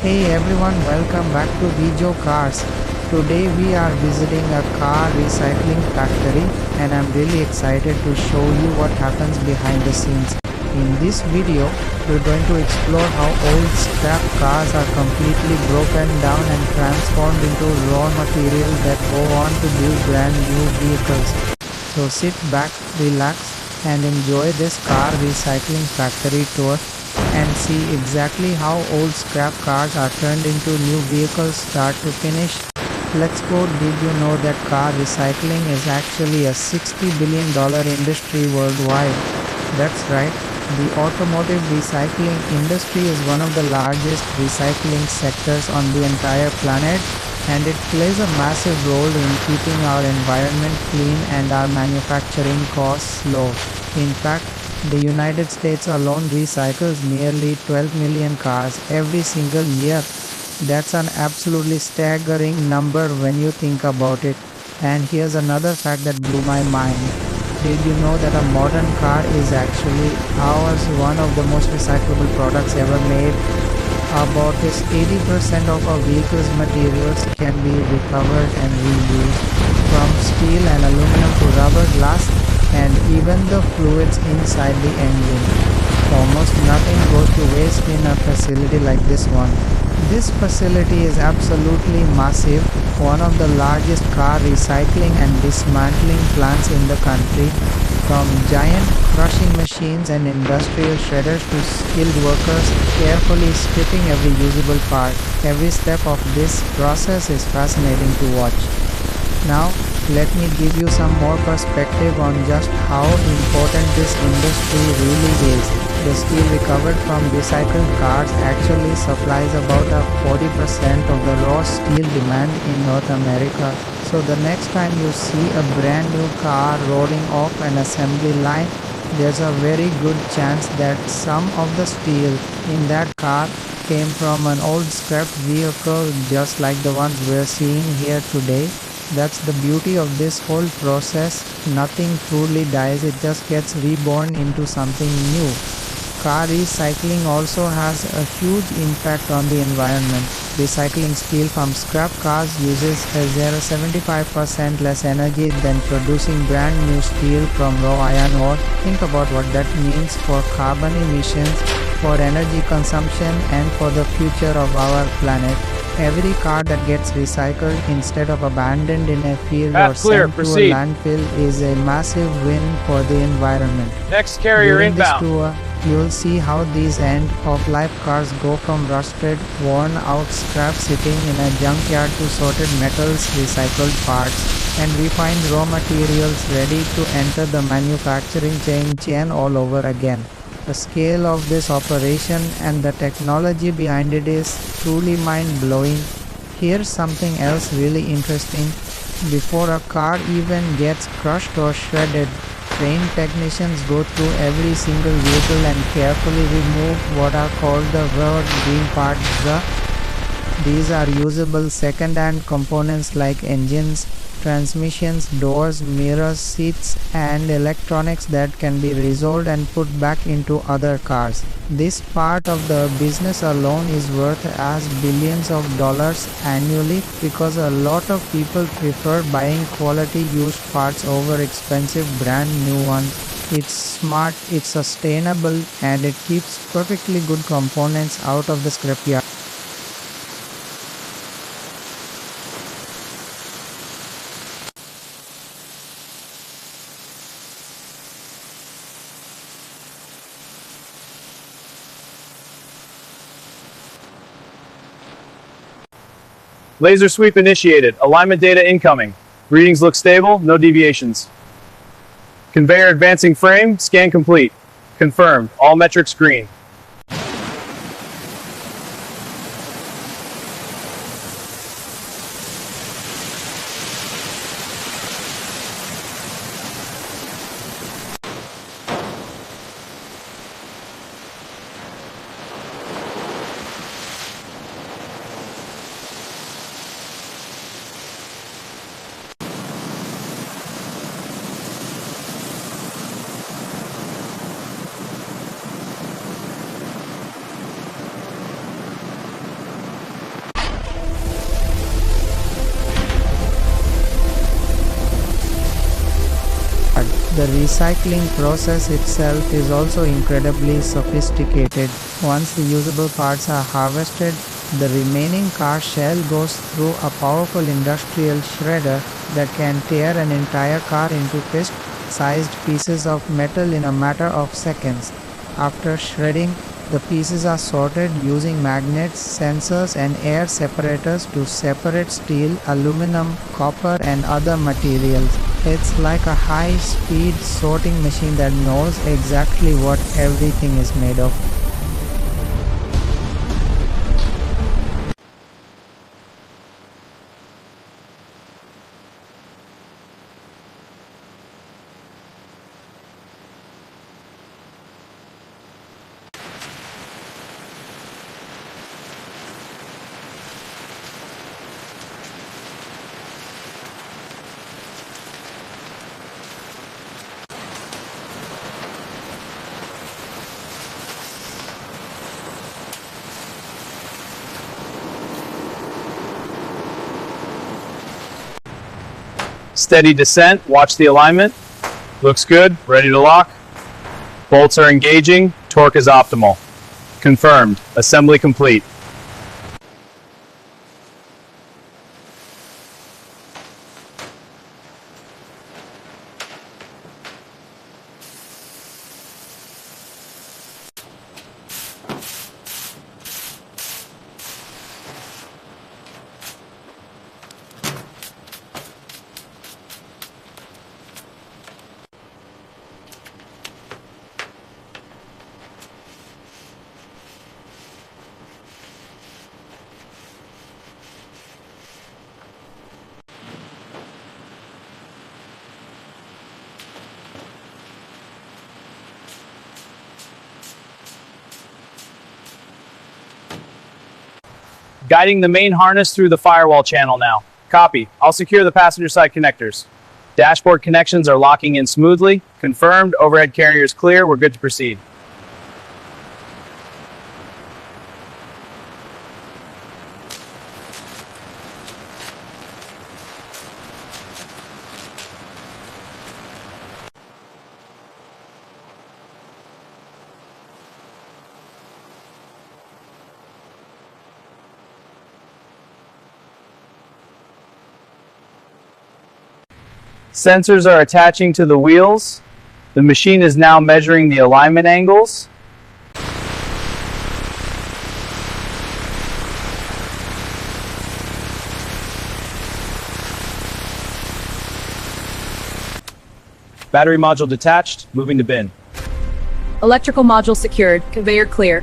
Hey everyone, welcome back to Vijo Cars. Today we are visiting a car recycling factory and I'm really excited to show you what happens behind the scenes. In this video, we're going to explore how old scrap cars are completely broken down and transformed into raw material that go on to build brand new vehicles. So sit back, relax, and enjoy this car recycling factory tour and see exactly how old scrap cars are turned into new vehicles start to finish. Let's go. Did you know that car recycling is actually a $60 billion industry worldwide? That's right. The automotive recycling industry is one of the largest recycling sectors on the entire planet, and it plays a massive role in keeping our environment clean and our manufacturing costs low. In fact, the United States alone recycles nearly 12 million cars every single year. That's an absolutely staggering number when you think about it. And here's another fact that blew my mind. Did you know that a modern car is actually one of the most recyclable products ever made? About this 80% of a vehicle's materials can be recovered and reused, from steel and aluminum to rubber, glass, and even the fluids inside the engine. Almost nothing goes to waste in a facility like this one. This facility is absolutely massive, one of the largest car recycling and dismantling plants in the country. From giant crushing machines and industrial shredders to skilled workers carefully stripping every usable part, every step of this process is fascinating to watch. Now, let me give you some more perspective on just how important this industry really is. The steel recovered from recycled cars actually supplies about 40% of the raw steel demand in North America. So the next time you see a brand new car rolling off an assembly line, there's a very good chance that some of the steel in that car came from an old scrap vehicle just like the ones we're seeing here today. That's the beauty of this whole process. Nothing truly dies, it just gets reborn into something new. Car recycling also has a huge impact on the environment. Recycling steel from scrap cars uses 75% less energy than producing brand new steel from raw iron ore. Think about what that means for carbon emissions, for energy consumption, and for the future of our planet. Every car that gets recycled instead of abandoned in a field or Path clear, sent to a proceed. landfill is a massive win for the environment. Next carrier During this inbound. tour, you'll see how these end-of-life cars go from rusted, worn-out scrap sitting in a junkyard to sorted metals, recycled parts, and refined raw materials ready to enter the manufacturing chain all over again. The scale of this operation and the technology behind it is truly mind-blowing. Here's something else really interesting. Before a car even gets crushed or shredded, trained technicians go through every single vehicle and carefully remove what are called the word green parts. These are usable second-hand components like engines, transmissions, doors, mirrors, seats, and electronics that can be resolved and put back into other cars. This part of the business alone is worth as billions of dollars annually because a lot of people prefer buying quality used parts over expensive brand new ones. It's smart, it's sustainable, and it keeps perfectly good components out of the scrapyard. Laser sweep initiated. Alignment data incoming. Readings look stable, no deviations. Conveyor advancing frame, scan complete. Confirmed. All metrics green. The recycling process itself is also incredibly sophisticated. Once the usable parts are harvested, the remaining car shell goes through a powerful industrial shredder that can tear an entire car into fist-sized pieces of metal in a matter of seconds. After shredding, the pieces are sorted using magnets, sensors, and air separators to separate steel, aluminum, copper, and other materials. It's like a high-speed sorting machine that knows exactly what everything is made of. Steady descent, watch the alignment. Looks good, ready to lock. Bolts are engaging, torque is optimal. Confirmed, assembly complete. Guiding the main harness through the firewall channel now. Copy. I'll secure the passenger side connectors. Dashboard connections are locking in smoothly. Confirmed. Overhead carrier is clear. We're good to proceed. Sensors are attaching to the wheels. The machine is now measuring the alignment angles. Battery module detached, moving to bin. Electrical module secured, conveyor clear.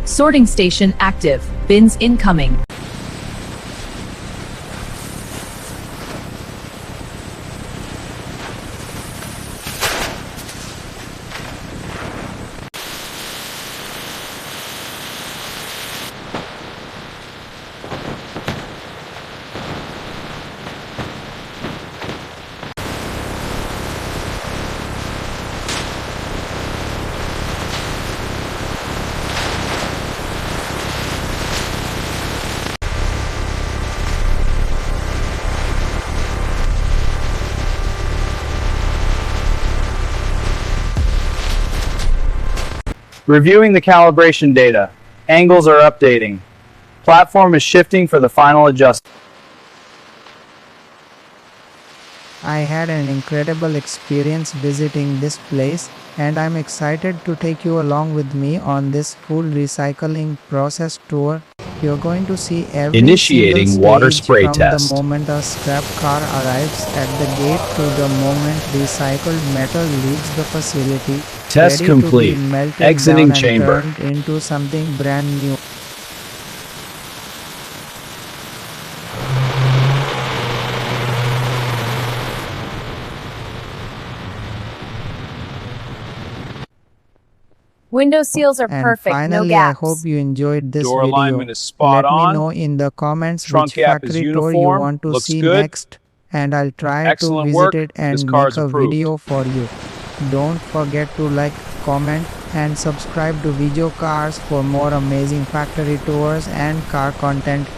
Sorting station active, bins incoming. Reviewing the calibration data. Angles are updating. Platform is shifting for the final adjustment. I had an incredible experience visiting this place, and I'm excited to take you along with me on this full recycling process tour. You're going to see every Initiating single water stage spray from test. the moment a scrap car arrives at the gate to the moment recycled metal leaves the facility, Test ready complete. to be melted Exiting down chamber. and turned into something brand new. Window seals are And perfect, finally, no I gaps. hope you enjoyed this Door video. alignment is spot Let on. me know in the comments Trunk which gap is factory tour you uniform. want to Looks see good. next, and I'll try Excellent to visit work. it This and car's make a approved. video for you. Don't forget to like, comment, and subscribe to Video Cars for more amazing factory tours and car content.